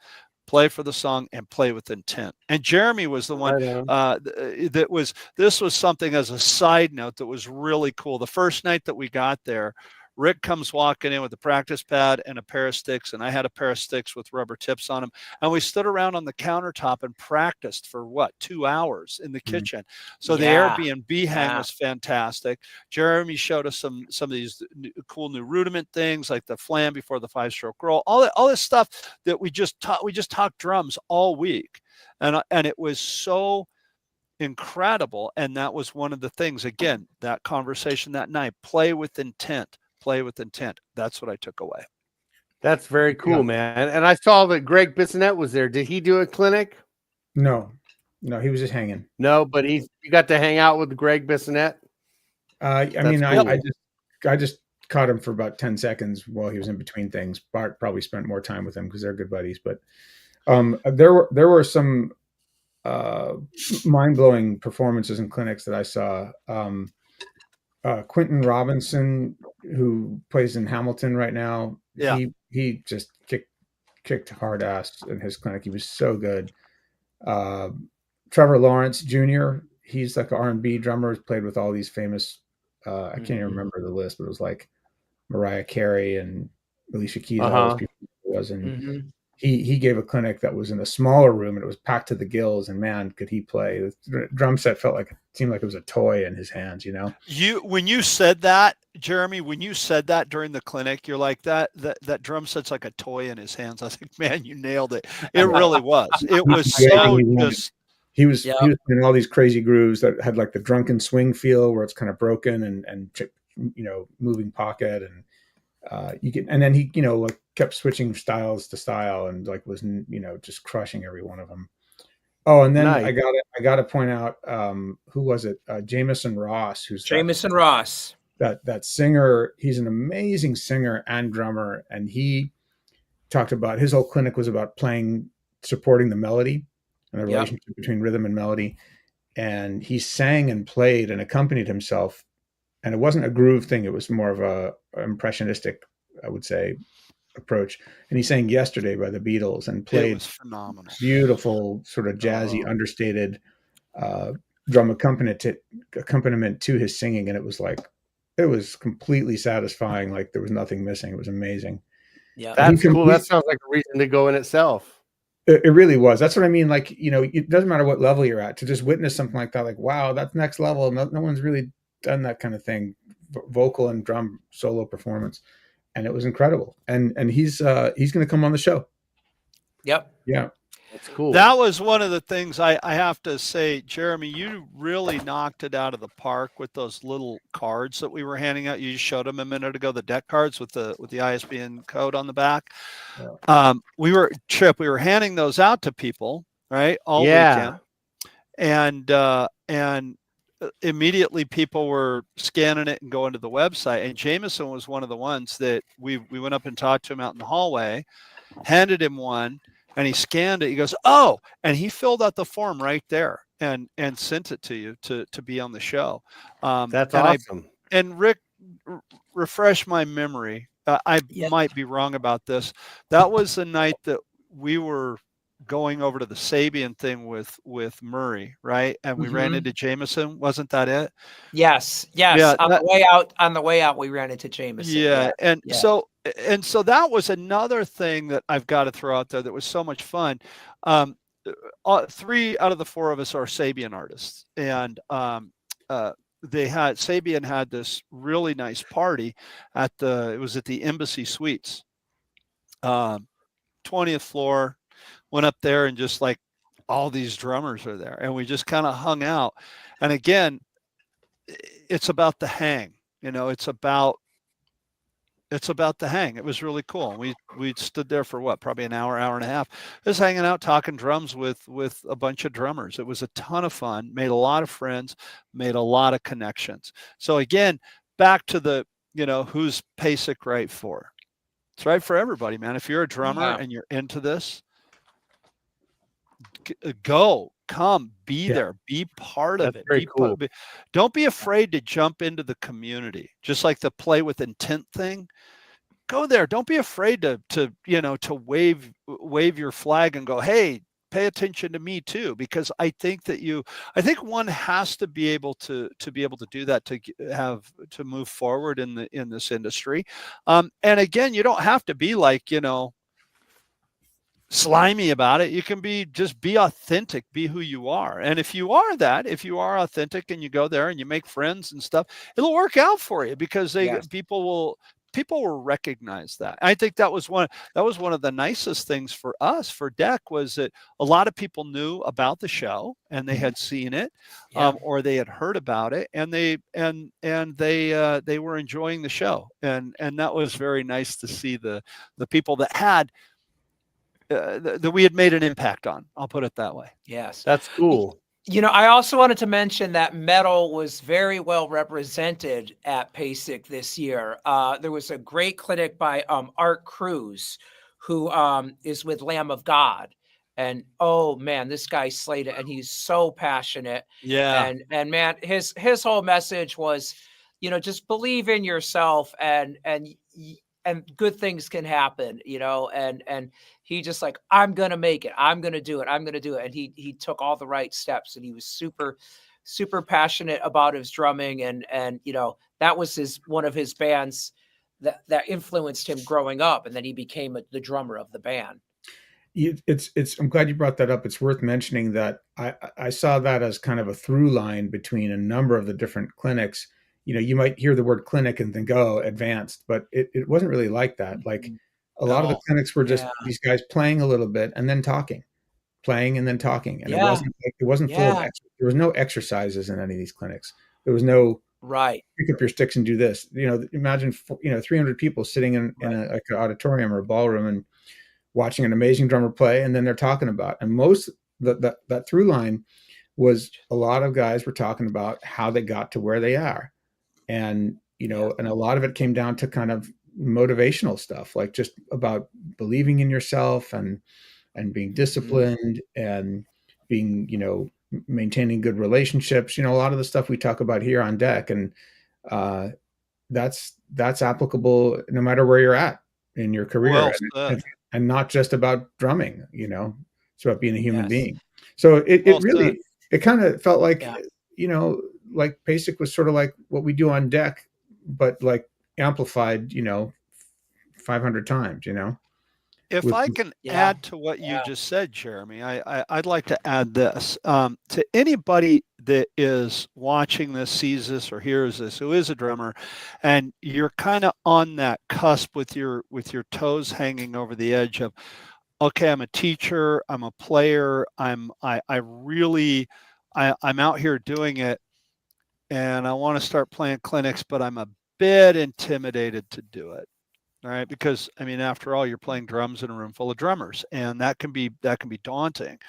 Play for the song and play with intent. And Jeremy was the one this was something, as a side note, that was really cool. The first night that we got there, Rick comes walking in with a practice pad and a pair of sticks, and I had a pair of sticks with rubber tips on them. And we stood around on the countertop and practiced for 2 hours in the kitchen. So the Airbnb hang was fantastic. Jeremy showed us some of these cool new rudiment things, like the flam before the 5-stroke roll, all this stuff that we just talked drums all week. And it was so incredible. And that was one of the things, again, that conversation that night, play with intent. Play with intent. That's what I took away. That's very cool, man. And I saw that Greg Bissonette was there. Did he do a clinic? No, he was just hanging. No, but you got to hang out with Greg Bissonette. I just caught him for about 10 seconds while he was in between things. Bart probably spent more time with him because they're good buddies. But there were some mind-blowing performances in clinics that I saw. Quentin Robinson, who plays in Hamilton right now, he just kicked hard ass in his clinic. He was so good. Trevor Lawrence Jr., he's like an R&B drummer, played with all these famous I can't even remember the list, but it was like Mariah Carey and Alicia Keys, all those people it was, and he gave a clinic that was in a smaller room and it was packed to the gills, and man, could he play. The drum set seemed like it was a toy in his hands, you know. When you said that, Jeremy, when you said that during the clinic, you're like that drum set's like a toy in his hands. I think, man, you nailed it. It really was. It was so just. He was playing all these crazy grooves that had like the drunken swing feel, where it's kind of broken and you know, moving pocket, and and then he, you know, like kept switching styles to style, and like was, you know, just crushing every one of them. Oh, and then Nice. I got to point out, who was it? Jamison Ross, who's Jamison Ross. That singer. He's an amazing singer and drummer, and he talked about his whole clinic was about supporting the melody and the relationship between rhythm and melody. And he sang and played and accompanied himself. And it wasn't a groove thing. It was more of a impressionistic, I would say, approach. And he sang "Yesterday" by the Beatles and played It was phenomenal. Beautiful, sort of jazzy, understated drum accompaniment to his singing. And it was completely satisfying. Like there was nothing missing. It was amazing. Yeah, that's cool. That sounds like a reason to go in itself. It really was. That's what I mean. Like, you know, it doesn't matter what level you're at, to just witness something like that. Like, wow, that's next level. No one's really done that kind of thing, vocal and drum solo performance, and it was incredible. And he's going to come on the show. Yep. Yeah. That's cool. That was one of the things I have to say, Jeremy, you really knocked it out of the park with those little cards that we were handing out. You showed them a minute ago, the deck cards with the ISBN code on the back. Yeah. We were handing those out to people, right? All weekend. And immediately people were scanning it and going to the website. And Jameson was one of the ones that we went up and talked to him out in the hallway, handed him one. And he scanned it. He goes, "Oh," and he filled out the form right there and sent it to you to be on the show. That's awesome. And Rick, refresh my memory. I might be wrong about this. That was the night that we were going over to the Sabian thing with Murray, right? And we ran into Jameson. Wasn't that it? Yes. Yeah, on the way out, we ran into Jameson. Yeah. So that was another thing that I've got to throw out there that was so much fun. 3 out of the 4 of us are Sabian artists, and Sabian had this really nice party it was at the Embassy Suites, 20th floor. Went up there and just like all these drummers are there, and we just kind of hung out. And again, it's about the hang, you know, it's about the hang. It was really cool. We stood there for probably an hour and a half, just hanging out, talking drums with a bunch of drummers. It was a ton of fun, made a lot of friends, made a lot of connections. So again, back to the, you know, who's PASIC right for? It's right for everybody, man. If you're a drummer and you're into this, come, be there, be part of it. Very cool. Don't be afraid to jump into the community. Just like the play with intent thing. Go there. Don't be afraid to wave your flag and go, "Hey, pay attention to me too," because I think one has to be able to do that to move forward in this industry. And again, you don't have to be like, you know, slimy about it. You can be authentic, be who you are. And if you are authentic and you go there and you make friends and stuff, it'll work out for you, because people will recognize that. I think that was one of the nicest things for us, for D.E.C, was that a lot of people knew about the show and they had seen it, or they had heard about it, and they were enjoying the show. And that was very nice to see the people that had that we had made an impact on. I'll put it that way. Yes. That's cool. You know, I also wanted to mention that metal was very well represented at PASIC this year. There was a great clinic by Art Cruz, who is with Lamb of God. And oh man, this guy slayed it, and he's so passionate. Yeah. And man, his whole message was, you know, just believe in yourself, and good things can happen, you know, and he just like, I'm going to make it. I'm going to do it. I'm going to do it. And he took all the right steps, and he was super, super passionate about his drumming. And, you know, that was one of his bands that influenced him growing up. And then he became the drummer of the band. I'm glad you brought that up. It's worth mentioning that I saw that as kind of a through line between a number of the different clinics. You might hear the word clinic and think, oh, advanced, but it wasn't really like that. Like a lot of the No. clinics were just Yeah. these guys playing a little bit and then talking, playing and then talking. And Yeah. it wasn't full of, Yeah. there was no exercises in any of these clinics. There was no Right. pick up your sticks and do this. Imagine 300 people sitting in like an auditorium or a ballroom and watching an amazing drummer play, and then they're talking about. And most that through line was a lot of guys were talking about how they got to where they are, and and a lot of it came down to kind of motivational stuff, like just about believing in yourself and being disciplined and being maintaining good relationships. A lot of the stuff we talk about here on deck, and that's applicable no matter where you're at in your career. Well said. And not just about drumming, it's about being a human Yes. being. So it Well really said. it kind of felt like Yeah. like PASIC was sort of like what we do on deck, but like amplified 500 times. If With- I can Yeah. add to what you just said, Jeremy, I'd like to add this to anybody that is watching this, sees this, or hears this, who is a drummer, and you're kind of on that cusp with your toes hanging over the edge of, okay, I'm a teacher, I'm a player, I'm out here doing it, and I want to start playing clinics, but I'm a bit intimidated to do it. All right, because I mean, after all, you're playing drums in a room full of drummers, and that can be daunting.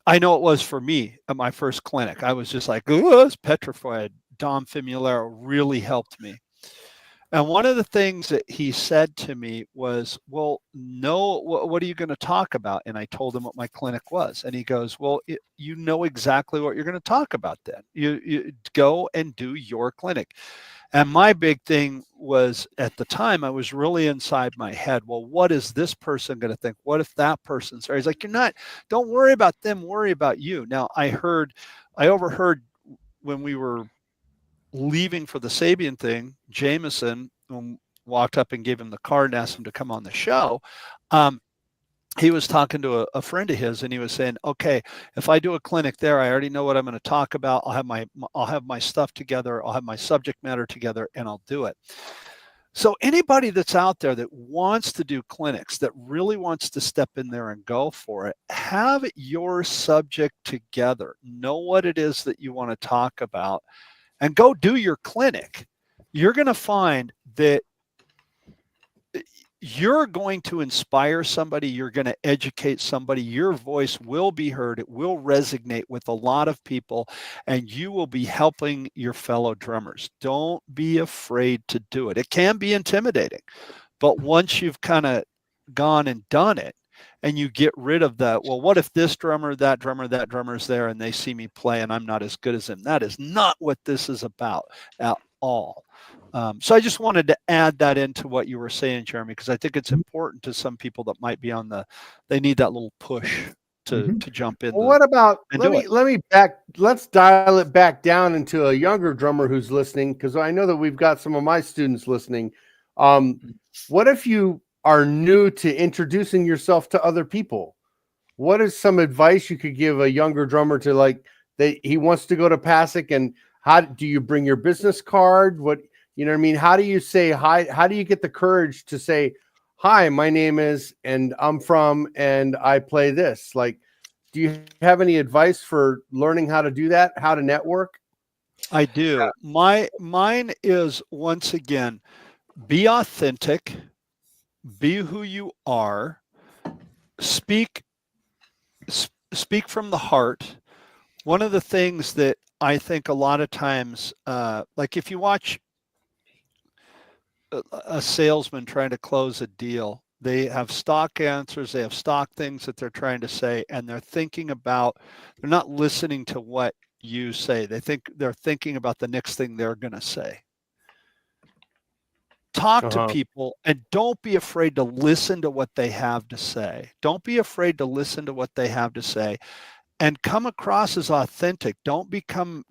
I know it was for me at my first clinic. I was just like, oh, I was petrified. Dom Famularo really helped me. And one of the things that he said to me was, well, no, what are you going to talk about? And I told him what my clinic was. And he goes, well, you know exactly what you're going to talk about then. You go and do your clinic. And my big thing was, at the time, I was really inside my head, well, what is this person going to think? What if that person's there? He's like, don't worry about them, worry about you. Now, I overheard when we were leaving for the Sabian thing, Jameson walked up and gave him the card and asked him to come on the show. He was talking to a friend of his, and he was saying, okay, if I do a clinic there, I already know what I'm going to talk about. I'll have my stuff together. I'll have my subject matter together, and I'll do it. So anybody that's out there that wants to do clinics, that really wants to step in there and go for it, have your subject together. Know what it is that you want to talk about, and go do your clinic. You're going to find that you're going to inspire somebody. You're going to educate somebody. Your voice will be heard. It will resonate with a lot of people, and you will be helping your fellow drummers. Don't be afraid to do it. It can be intimidating, but once you've kind of gone and done it, and you get rid of that, well, what if this drummer, that drummer's there, and they see me play and I'm not as good as them? That is not what this is about at all. So I just wanted to add that into what you were saying, Jeremy, because I think it's important to some people that might be they need that little push to jump in. Well, what about, let's dial it back down into a younger drummer who's listening, because I know that we've got some of my students listening. What if you are new to introducing yourself to other people? What is some advice you could give a younger drummer to, like, that he wants to go to PASIC, and how do you bring your business card? What, you know what I mean? How do you say hi? How do you get the courage to say, hi, my name is, and I'm from, and I play this? Like, do you have any advice for learning how to do that? How to network? I do. Mine is, once again, be authentic. Be who you are. Speak from the heart. One of the things that I think a lot of times, like if you watch a salesman trying to close a deal, they have stock answers, they have stock things that they're trying to say, and they're not listening to what you say. They're thinking about the next thing they're going to say. Talk to people, and don't be afraid to listen to what they have to say. Don't be afraid to listen to what they have to say, and come across as authentic. Don't come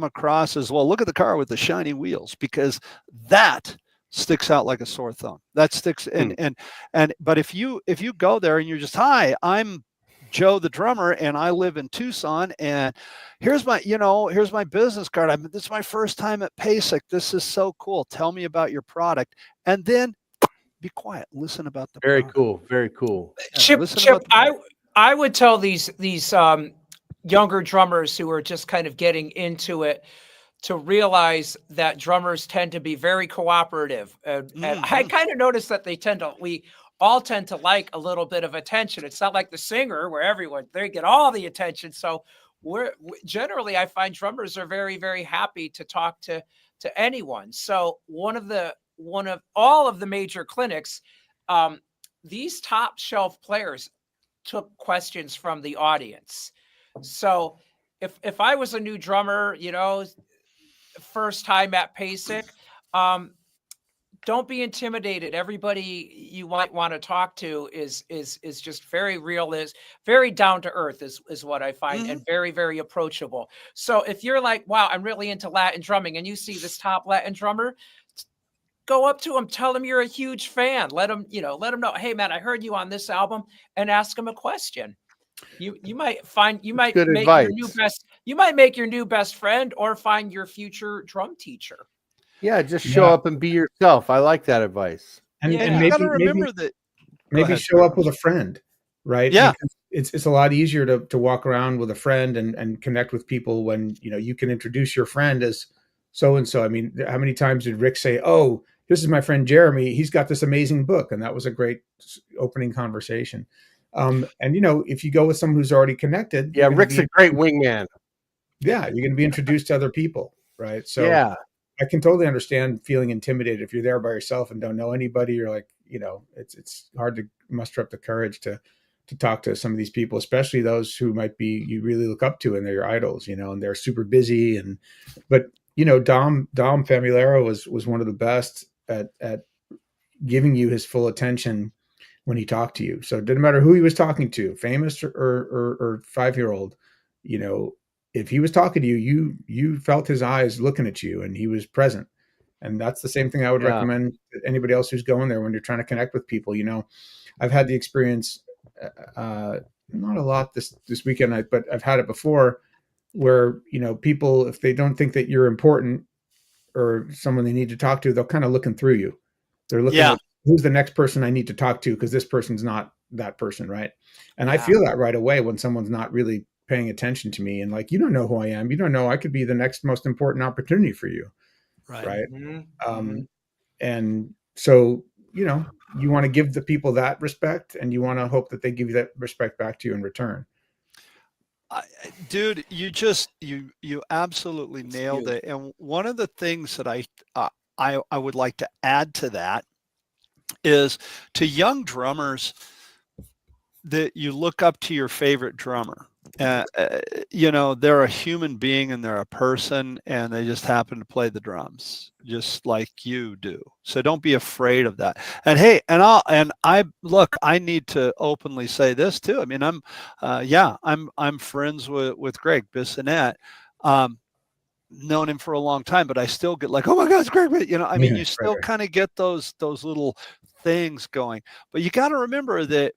across as, well, look at the car with the shiny wheels, because that sticks out like a sore thumb. That sticks but if you go there and you're just, hi, I'm Joe the drummer and I live in Tucson and here's my business card. This is my first time at PASIC. This is so cool. Tell me about your product. And then be quiet. Listen about the Very product. cool. Very cool. Chip, I would tell these younger drummers who are just kind of getting into it to realize that drummers tend to be very cooperative. And I kind of noticed that we all tend to like a little bit of attention. It's not like the singer where they get all the attention. So generally, I find drummers are very, very happy to talk to anyone. So one of all of the major clinics, these top shelf players took questions from the audience. So if I was a new drummer, first time at PASIC, don't be intimidated. Everybody you might want to talk to is just very real, is very down to earth is what I find, and very, very approachable. So if you're like, wow, I'm really into Latin drumming, and you see this top Latin drummer, go up to him, tell him you're a huge fan. Let him know, hey man, I heard you on this album, and ask him a question. You might make your new best friend, or find your future drum teacher. Yeah, just show up and be yourself. I like that advice. And you got to remember that. Maybe show up with a friend, right? Yeah. Because it's a lot easier to walk around with a friend and connect with people when, you can introduce your friend as so-and-so. I mean, how many times did Rick say, oh, this is my friend Jeremy. He's got this amazing book. And that was a great opening conversation. And, if you go with someone who's already connected. Yeah, Rick's a great wingman. Yeah, you're going to be introduced to other people, right? So yeah. I can totally understand feeling intimidated if you're there by yourself and don't know anybody. You're like, it's hard to muster up the courage to talk to some of these people, especially those who might be you really look up to and they're your idols, and they're super busy. But Dom Famularo was one of the best at giving you his full attention when he talked to you. So it didn't matter who he was talking to, famous or 5-year-old, if he was talking to you, you felt his eyes looking at you and he was present. And that's the same thing I would recommend to anybody else who's going there when you're trying to connect with people. I've had the experience, not a lot this weekend, but I've had it before where, people, if they don't think that you're important or someone they need to talk to, they'll kind of looking through you. They're looking at who's the next person I need to talk to, because this person's not that person, right? And I feel that right away when someone's not really paying attention to me and like, you don't know who I am. You don't know I could be the next most important opportunity for you. Right. And so, you want to give the people that respect and you want to hope that they give you that respect back to you in return. Dude, you absolutely nailed it. And one of the things that I would like to add to that is to young drummers that you look up to your favorite drummer. They're a human being and they're a person and they just happen to play the drums just like you do. So don't be afraid of that. And hey, I need to openly say this too. I mean, I'm friends with Greg Bissonette. Known him for a long time, but I still get like, oh my God, it's Greg. You still kind of get those little things going, but you got to remember that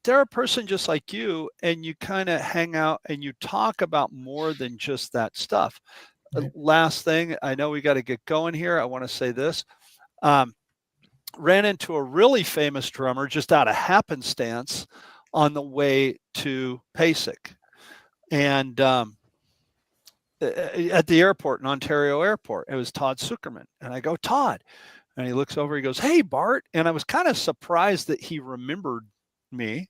they're a person just like you, and you kind of hang out and you talk about more than just that stuff. Right. Last thing, I know we got to get going here. I want to say this. Ran into a really famous drummer just out of happenstance on the way to PASIC. And at the airport, in Ontario Airport, it was Todd Zuckerman. And I go, Todd. And he looks over, he goes, hey, Bart. And I was kind of surprised that he remembered me,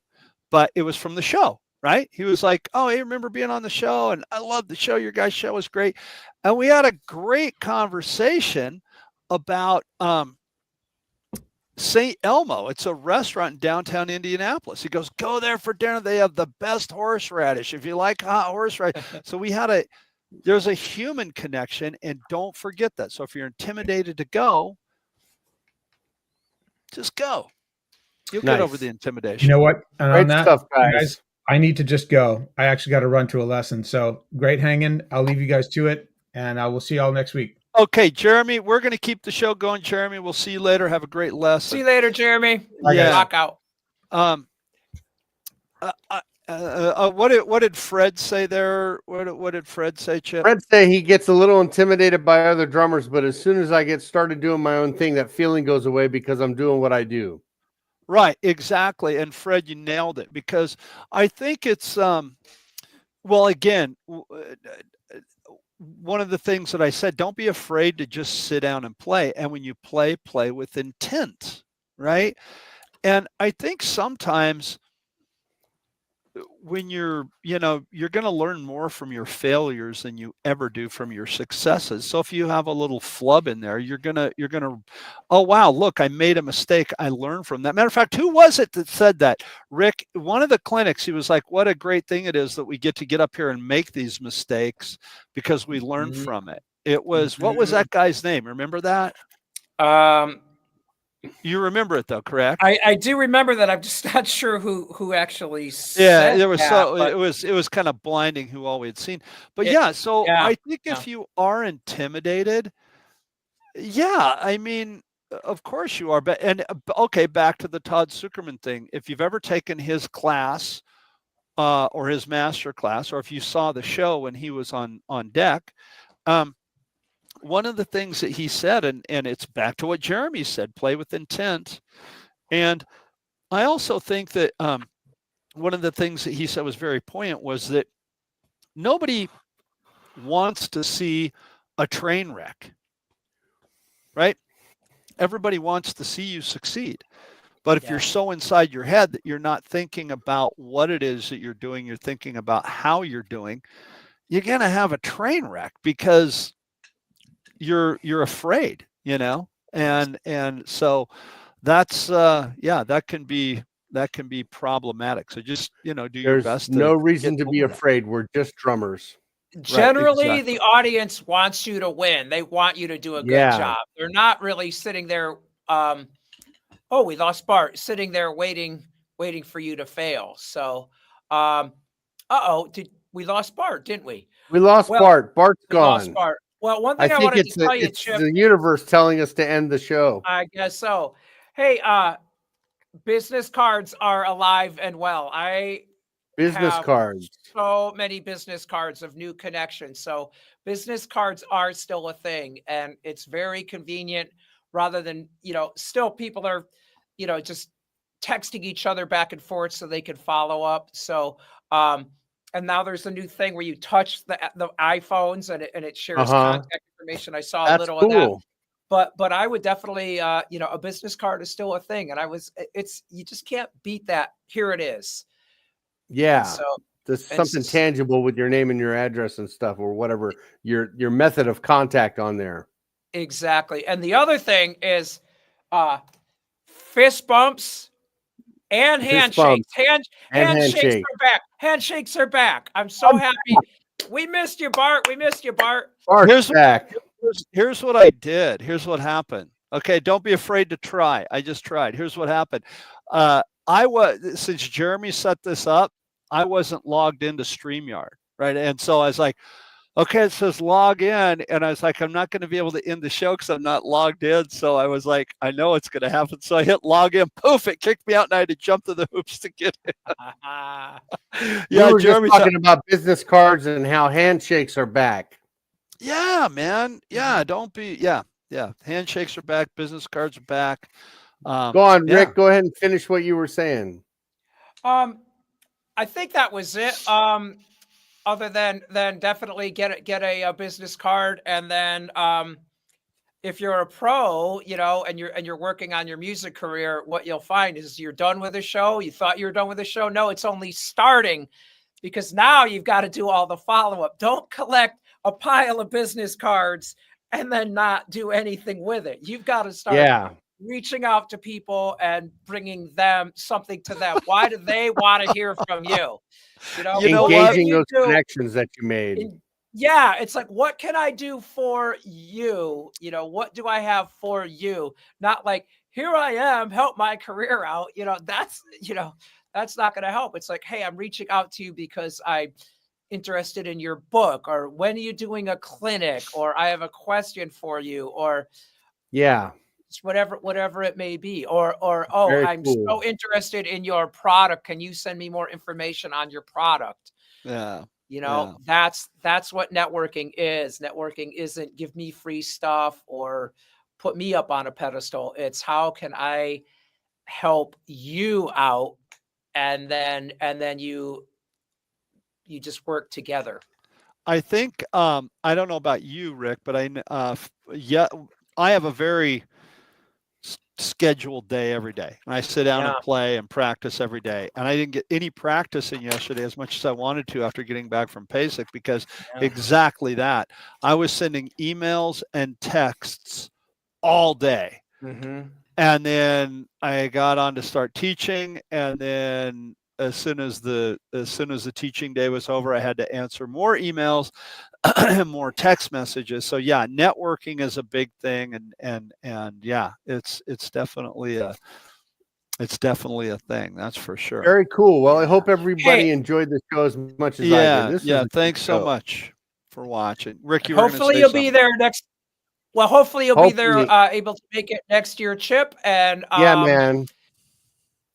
but it was from the show, right? He was like, oh, I remember being on the show and I love the show. Your guys' show was great. And we had a great conversation about St. Elmo. It's a restaurant in downtown Indianapolis. He goes, go there for dinner. They have the best horseradish. If you like hot horseradish. So there's a human connection, and don't forget that. So if you're intimidated to go, just go. You'll get over the intimidation. You know what? And great on that, stuff, guys. I need to just go. I actually got to run to a lesson. So great hanging. I'll leave you guys to it, and I will see y'all next week. Okay, Jeremy, we're going to keep the show going. Jeremy, we'll see you later. Have a great lesson. See you later, Jeremy. Yeah. Rock out. What did Fred say there? What did Fred say, Chip? Fred say he gets a little intimidated by other drummers, but as soon as I get started doing my own thing, that feeling goes away because I'm doing what I do. Right, exactly. And Fred, you nailed it, because I think it's well, again, one of the things that I said, don't be afraid to just sit down and play. And when you play with intent, right? And I think sometimes when you're going to learn more from your failures than you ever do from your successes. So if you have a little flub in there, you're going to, oh, wow, look, I made a mistake. I learned from that. Matter of fact, who was it that said that? Rick, one of the clinics, he was like, what a great thing it is that we get to get up here and make these mistakes because we learn from it. It was, what was that guy's name? Remember that? You remember it though, correct? I do remember that. I'm just not sure who actually said there was that, it was kind of blinding who all we had seen. But I think if you are intimidated, I mean, of course you are. But okay, back to the Todd Zuckerman thing. If you've ever taken his class or his master class, or if you saw the show when he was on deck, one of the things that he said, and it's back to what Jeremy said, play with intent. And I also think that one of the things that he said was very poignant was that nobody wants to see a train wreck, right? Everybody wants to see you succeed. But if you're so inside your head that you're not thinking about what it is that you're doing, you're thinking about how you're doing, you're going to have a train wreck because you're afraid, and so that's that can be problematic. So just do your best. There's no reason to be afraid. We're just drummers. Generally, Right, exactly. the audience wants you to win. They want you to do a good job. They're not really sitting there. Oh, we lost Bart. Sitting there waiting for you to fail. So, we lost Bart, didn't we? We lost Bart. Bart's gone. Lost Bart. Well, one thing I wanted to tell you, Chip, the universe telling us to end the show. I guess so. Hey, business cards are alive and well. Business cards. So many business cards of new connections. So business cards are still a thing, and it's very convenient rather than, still people are, just texting each other back and forth so they can follow up. So, and now there's a new thing where you touch the iPhones and it shares contact information. I saw a little of that, but I would definitely, a business card is still a thing. And you just can't beat that. Here it is. Yeah. So there's something tangible with your name and your address and stuff, or whatever your method of contact on there. Exactly. And the other thing is fist bumps and handshakes. Handshakes are back. Handshakes are back. I'm so happy. We missed you, Bart. Bart's back. Here's what I did. Here's what happened. Okay, don't be afraid to try. I just tried. Here's what happened. Since Jeremy set this up, I wasn't logged into StreamYard, right? And so I was like, okay, it says log in. And I was like, I'm not going to be able to end the show because I'm not logged in. So I was like, I know it's going to happen. So I hit log in. Poof, it kicked me out and I had to jump to the hoops to get in. We were just talking about business cards and how handshakes are back. Yeah, man. Yeah, don't be. Yeah. Handshakes are back. Business cards are back. Go on, Rick. Go ahead and finish what you were saying. I think that was it. Other than definitely get a business card, and then if you're a pro, and you're working on your music career, what you'll find is you're done with a show. You thought you were done with a show. No, it's only starting, because now you've got to do all the follow-up. Don't collect a pile of business cards and then not do anything with it. You've got to start reaching out to people and bringing them something to them. Why do they want to hear from you? Engaging those connections that you made. It's like, what can I do for you? What do I have for you? Not like, here I am, help my career out. That's not going to help. It's like, hey, I'm reaching out to you because I interested in your book, or when are you doing a clinic, or I have a question for you, or Yeah. whatever it may be, or oh, Very I'm cool. so interested in your product. Can you send me more information on your product? Yeah. You know, that's what networking is. Networking isn't give me free stuff or put me up on a pedestal. It's how can I help you out, and then you just work together. I think I don't know about you, Rick, but yeah, I have a very scheduled day every day. I sit down and play and practice every day. And I didn't get any practice in yesterday as much as I wanted to after getting back from PASIC, because exactly that. I was sending emails and texts all day. Mm-hmm. And then I got on to start teaching, and then as soon as the teaching day was over, I had to answer more emails and more text messages. So yeah, networking is a big thing, and yeah, it's definitely a thing, that's for sure. Very cool. Well, I hope everybody enjoyed the show as much as I did. This was Thanks so much for watching. Rick, you hopefully you'll be there next. Well, hopefully you'll be there, able to make it next year, Chip. And yeah, man.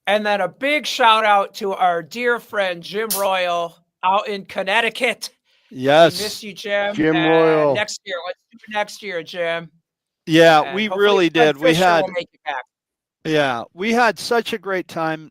And then a big shout out to our dear friend Jim Royal out in Connecticut. Yes, we miss you, Jim. Jim Royal. Next year, let's do it next year, Jim. Yeah, And we really did. We had we'll make it back. Yeah, we had such a great time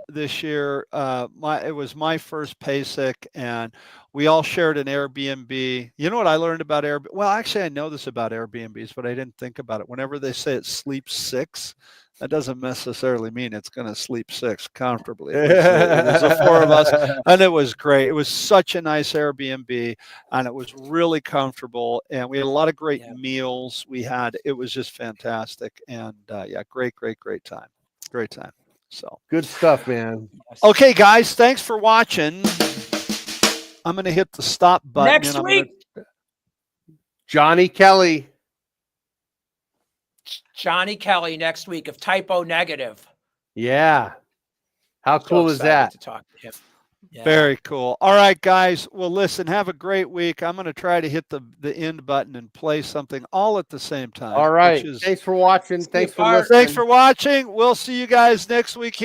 this year. It was my first PASIC, and we all shared an Airbnb. You know what I learned about Airbnb? Well, actually, I know this about Airbnbs, but I didn't think about it. Whenever they say it sleeps 6, that doesn't necessarily mean it's going to sleep 6 comfortably. It was the 4 of us, and it was great. It was such a nice Airbnb, and it was really comfortable, and we had a lot of great meals. It was just fantastic, and yeah, great time. So good stuff, man. Okay, guys, thanks for watching. I'm going to hit the stop button next week. Johnny Kelly next week of Typo Negative. Yeah. How cool is that? To talk to him. Yeah. Very cool. All right, guys. Well, listen, have a great week. I'm going to try to hit the end button and play something all at the same time. All right. Thanks for watching. Thanks for listening. Thanks for watching. We'll see you guys next week.